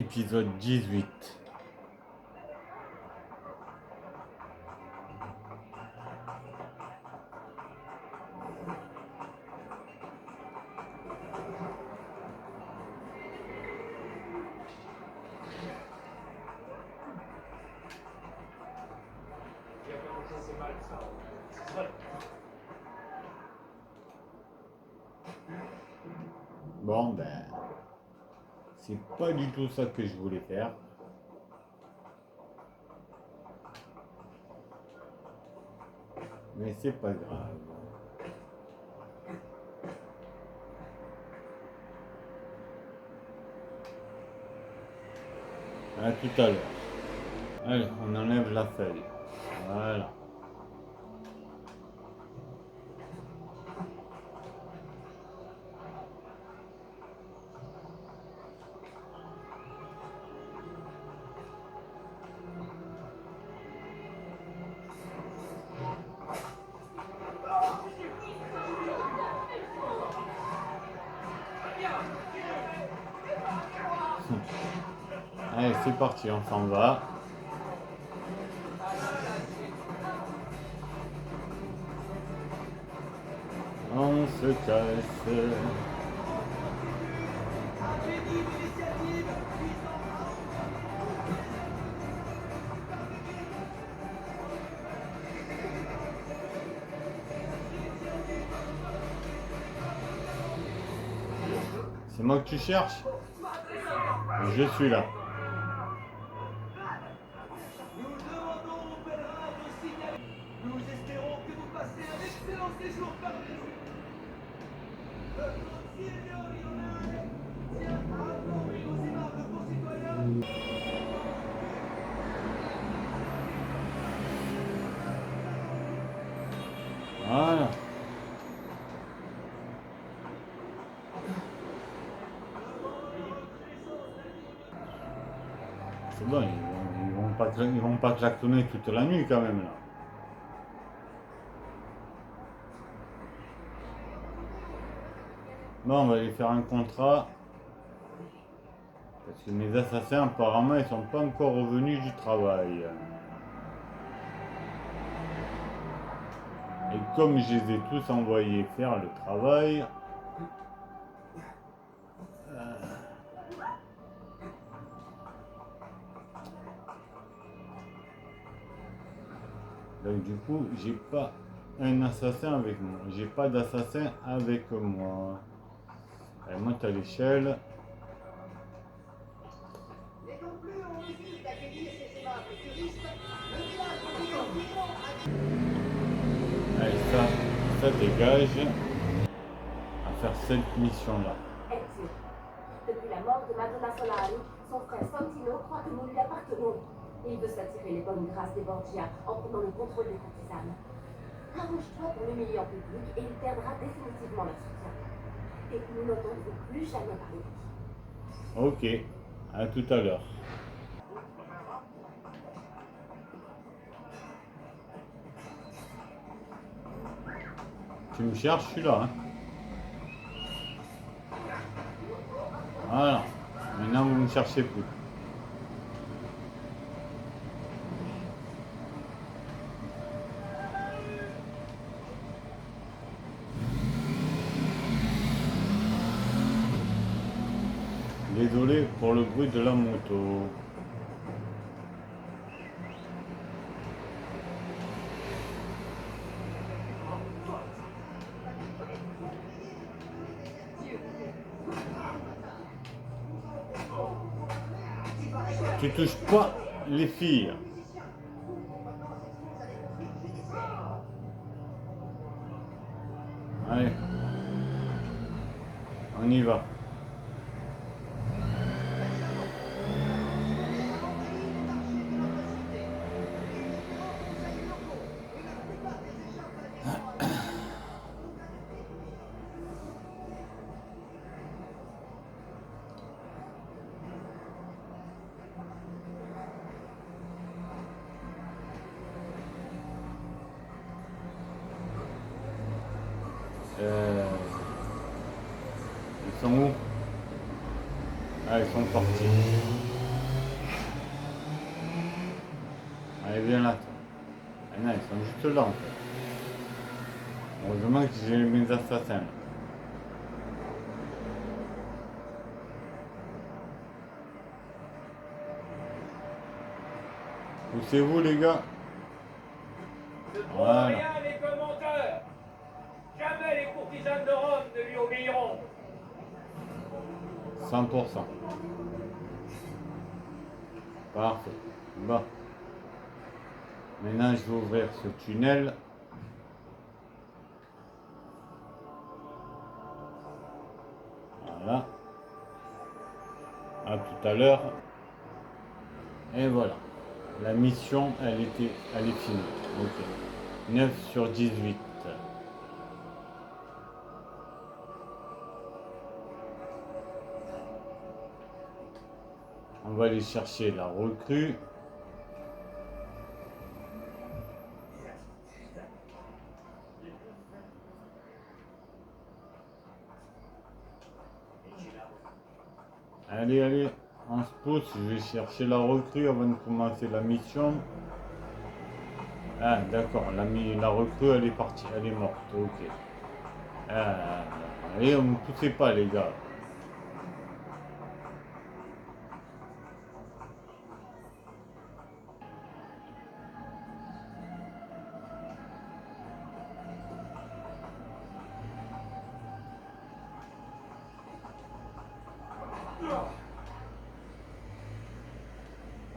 Épisode 18. Bon ben, c'est pas du tout ça que je voulais faire. Mais c'est pas grave. À tout à l'heure. Allez, on enlève la feuille. Voilà. Allez, c'est parti, on s'en va. On se casse. C'est moi que tu cherches? Je suis là. Nous espérons que vous passez un excellent séjour parmi nous. Notre Seigneur Lionel tient à informer nos aimables concitoyens. Voilà. C'est bon, ils vont pas klaxonner toute la nuit quand même là. Bon, on va aller faire un contrat. Parce que mes assassins, apparemment, ils sont pas encore revenus du travail. Et comme je les ai tous envoyés faire le travail, donc du coup, j'ai pas un assassin avec moi. J'ai pas d'assassin avec moi. Elle monte à l'échelle. Et non plus on hésite d'accueillir ces aimables touristes, le village de Brigantino a... Allez, ça dégage à faire cette mission-là. Ezio. Depuis la mort de Madonna Solari, son frère Santino croit que nous lui appartenons. Il veut s'attirer les bonnes grâces des Borgia en prenant le contrôle des courtisanes. Arrange-toi pour l'humilier en public et il perdra définitivement leur soutien. Et nous n'entendrons plus jamais parler de lui. Ok, à tout à l'heure. Tu me cherches, je suis là. Hein. Voilà. Maintenant, vous ne me cherchez plus. Désolé pour le bruit de la moto. Tu touches pas les filles. Allez. On y va. Ils sont où? Ah, ils sont partis. viens là, toi. Ah non, ils sont juste là en fait. Heureusement que j'ai mes assassins. Poussez-vous les gars. Ne trouve Voilà. rien avec un menteur. Jamais les courtisanes de Rome ne lui obéiront. 100%. Parfait. Bon. Maintenant, je vais ouvrir ce tunnel. Voilà. À tout à l'heure. Et voilà. La mission, elle est finie. Ok. 9 sur 18. On va aller chercher la recrue. Allez, allez, on se pousse. Je vais chercher la recrue avant de commencer la mission. Ah, d'accord. La recrue, elle est partie. Elle est morte. Ok. Ah, allez, ne me poussez pas, les gars.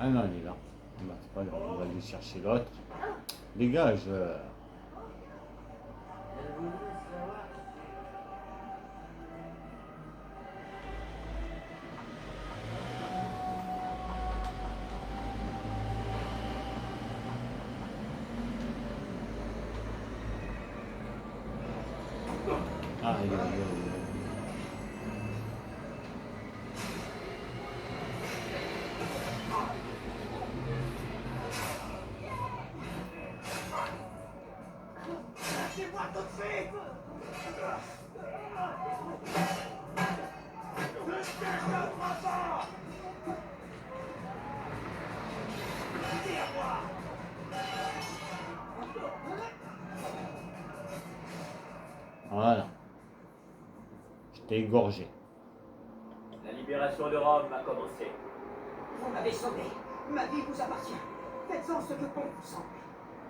Ah non, il est là. Bah, c'est pas grave, on va aller chercher l'autre. Dégage. Ah, il est là. Lâchez-moi tout de suite. Ne t'échappera pas. Tire-moi. Voilà. Je t'ai égorgé. La libération de Rome a commencé. Vous m'avez sauvé. Ma vie vous appartient. Faites-en ce que bon vous semble.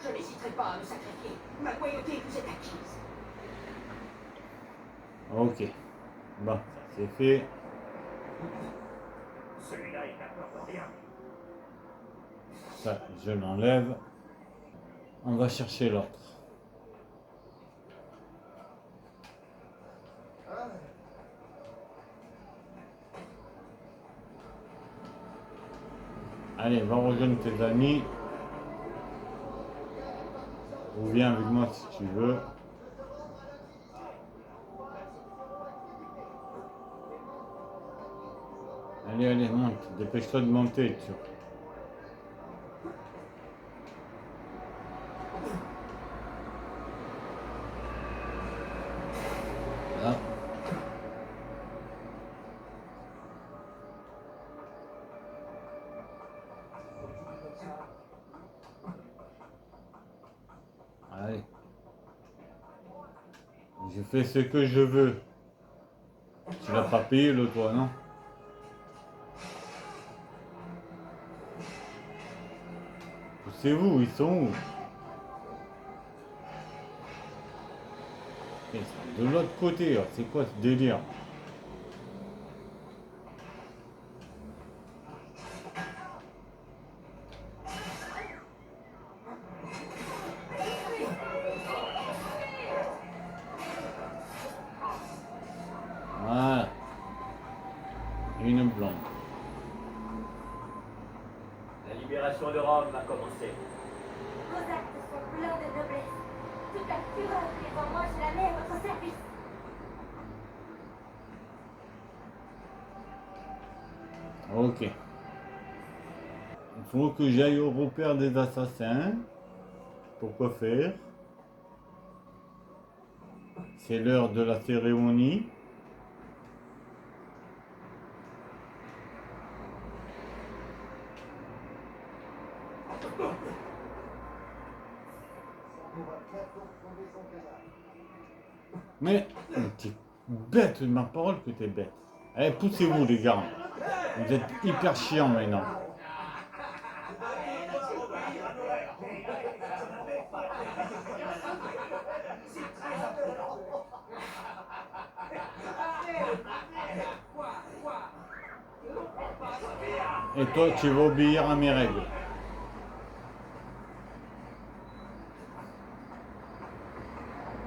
Je n'hésiterai pas à me sacrifier. Ma loyauté vous est acquise. Ok. Bon, ça c'est fait. Celui-là, il n'a peur de rien. Ça, je l'enlève. On va chercher l'autre. Allez, va rejoindre tes amis. Ou viens avec moi si tu veux. Allez, allez, monte. Dépêche-toi de monter, tu vois. Là. Allez. Je fais ce que je veux. Tu l'as pas payé le toit, non? Poussez-vous, ils sont où? Ils sont de l'autre côté, là. C'est quoi ce délire? Voilà. Une blonde. La libération de Rome a commencé. Vos actes sont pleins de noblesse. Toute la fureur qui est en moi, je la mets à votre service. Ok. Il faut que j'aille au repère des assassins. Pourquoi faire? C'est l'heure de la cérémonie. Mais t'es bête, ma parole que t'es bête. Allez, poussez-vous les gars. Vous êtes hyper chiants maintenant. Et toi, tu vas obéir à mes règles.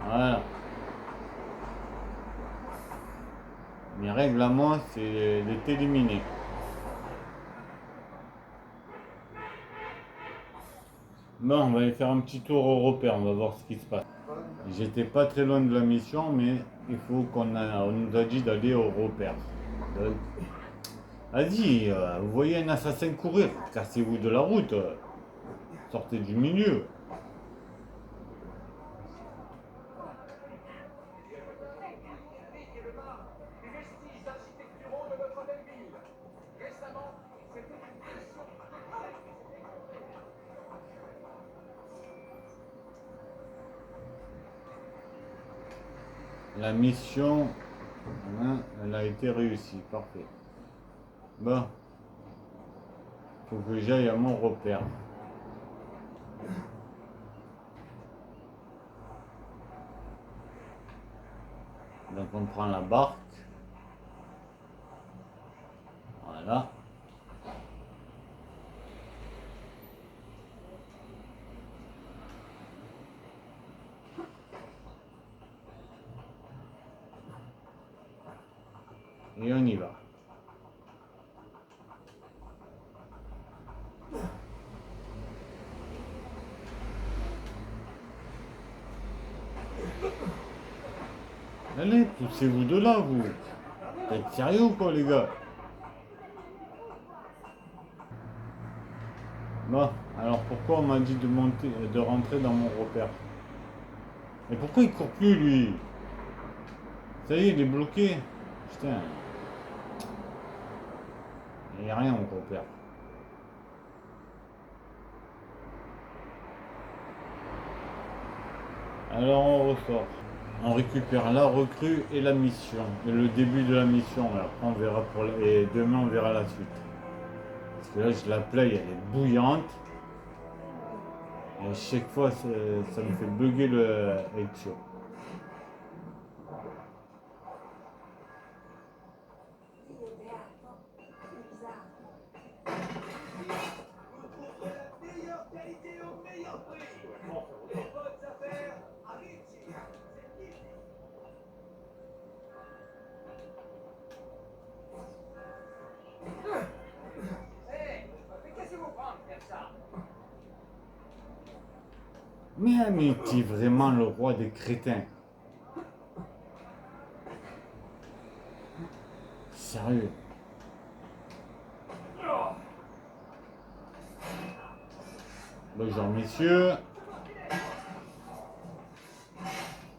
Voilà. Mes règles à moi, c'est de t'éliminer. Bon, on va aller faire un petit tour européen, on va voir ce qui se passe. J'étais pas très loin de la mission, mais il faut on nous a dit d'aller au repère. Vas-y, vous voyez un assassin courir, cassez-vous de la route, sortez du milieu. La mission, hein, elle a été réussie, parfait. Bon, faut que j'aille à mon repère. Donc on prend la barque. Voilà. Et on y va. Allez, poussez-vous de là, vous. Vous êtes sérieux ou quoi, les gars? Bon, alors pourquoi on m'a dit de rentrer dans mon repère? Et pourquoi il court plus, lui? Ça y est, il est bloqué. Putain. Il n'y a rien au repère. Alors on ressort. On récupère la recrue et la mission. Et le début de la mission. Et après on verra et demain on verra la suite. Parce que là je la play, elle est bouillante. Et à chaque fois ça me fait bugger le headshot. Mais t'es vraiment le roi des crétins. Sérieux. Bonjour messieurs.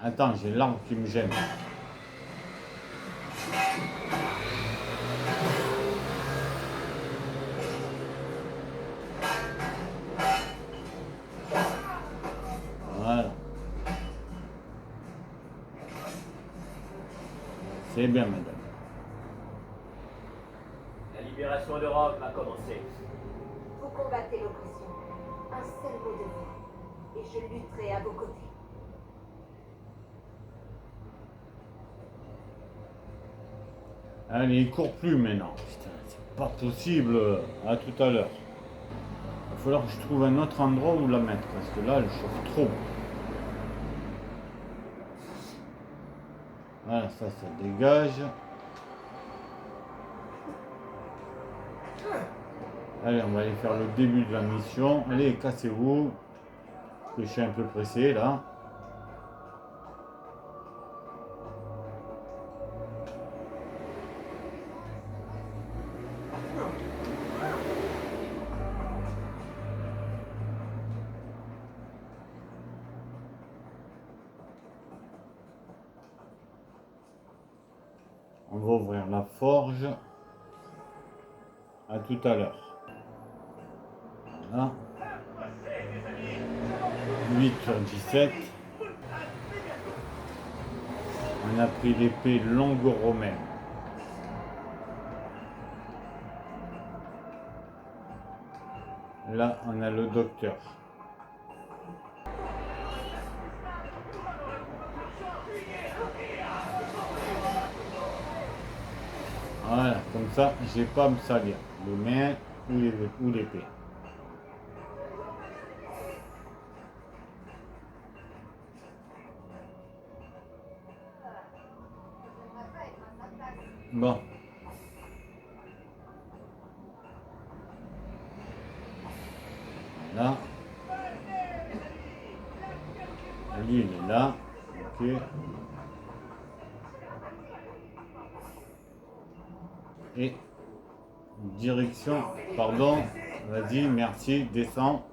Attends, j'ai l'arme qui me gêne. Voilà. C'est bien, madame. La libération de Rome va commencer. Vous combattez l'oppression. Un seul mot de voix. Et je lutterai à vos côtés. Allez, il court plus maintenant. Putain, c'est pas possible. À tout à l'heure. Il va falloir que je trouve un autre endroit où la mettre. Parce que là, elle chauffe trop. Voilà, ça dégage. Allez, on va aller faire le début de la mission. Allez, cassez-vous. Parce que je suis un peu pressé là. On va ouvrir la forge. À tout à l'heure. Voilà. 8 sur 17. On a pris l'épée longue romaine. Là, on a le docteur. Voilà, comme ça, j'ai pas à me salir les mains ou l'épée. Bon. Là. Lui, il est là. Ok. Et direction, pardon, vas-y, merci, descends.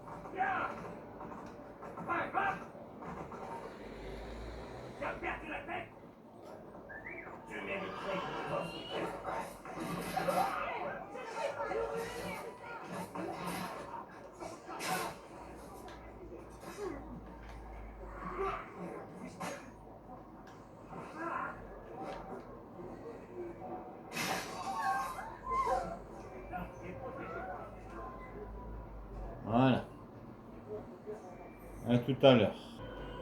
Voilà. À tout à l'heure.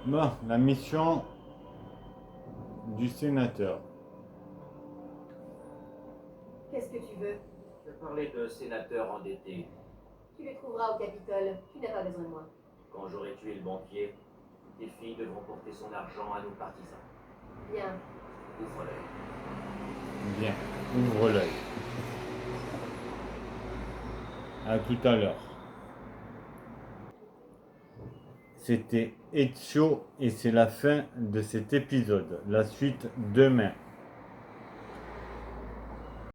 Bon, la mission du sénateur. Qu'est-ce que tu veux? Je parlais de sénateurs endettés. Tu les trouveras au Capitole. Tu n'as pas besoin de moi. Quand j'aurai tué le banquier, tes filles devront porter son argent à nos partisans. Bien. Ouvre l'œil. Bien, ouvre l'œil. À tout à l'heure. C'était Ezio et c'est la fin de cet épisode. La suite demain.